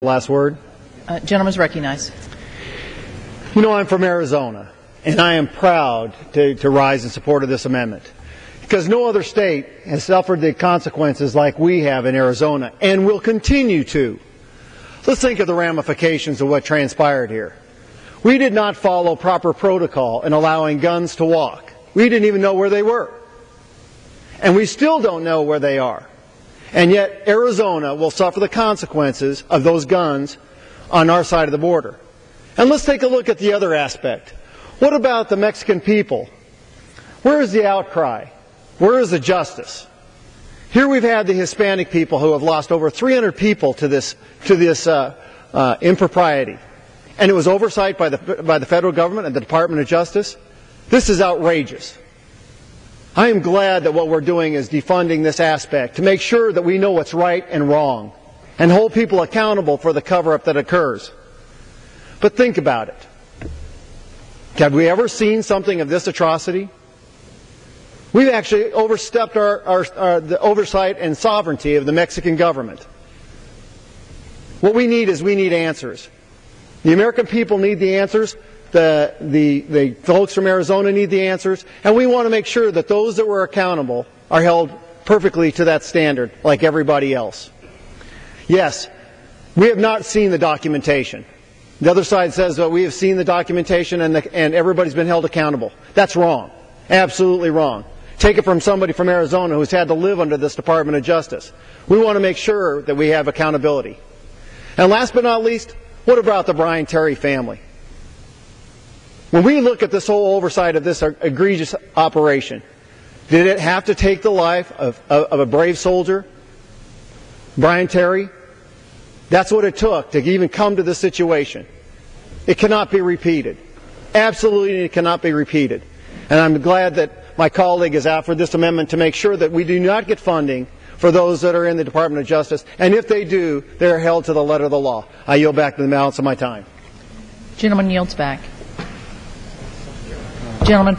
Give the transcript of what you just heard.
Last word. Gentleman's recognized. You know, I'm from Arizona, and I am proud to rise in support of this amendment, because no other state has suffered the consequences like we have in Arizona, and will continue to. Let's think of the ramifications of what transpired here. We did not follow proper protocol in allowing guns to walk. We didn't even know where they were. And we still don't know where they are. And yet Arizona will suffer the consequences of those guns on our side of the border. And let's take a look at the other aspect. What about the Mexican people? Where is the outcry? Where is the justice? Here we've had the Hispanic people who have lost over 300 people to this impropriety. And it was oversight by the federal government and the Department of Justice. This is outrageous. I am glad that what we're doing is defunding this aspect to make sure that we know what's right and wrong and hold people accountable for the cover-up that occurs. But think about it. Have we ever seen something of this atrocity? We've actually overstepped the oversight and sovereignty of the Mexican government. What we need answers. The American people need the answers. The folks from Arizona need the answers, and we want to make sure that those that were accountable are held perfectly to that standard like everybody else. Yes, we have not seen the documentation. The other side says that we have seen the documentation and everybody's been held accountable. That's wrong. Absolutely wrong. Take it from somebody from Arizona who's had to live under this Department of Justice. We want to make sure that we have accountability. And last but not least, what about the Brian Terry family? When we look at this whole oversight of this egregious operation, did it have to take the life of a brave soldier, Brian Terry? That's what it took to even come to this situation. It cannot be repeated. Absolutely it cannot be repeated. And I'm glad that my colleague has offered this amendment to make sure that we do not get funding for those that are in the Department of Justice, and if they do, they are held to the letter of the law. I yield back to the balance of my time. Gentleman yields back. Gentleman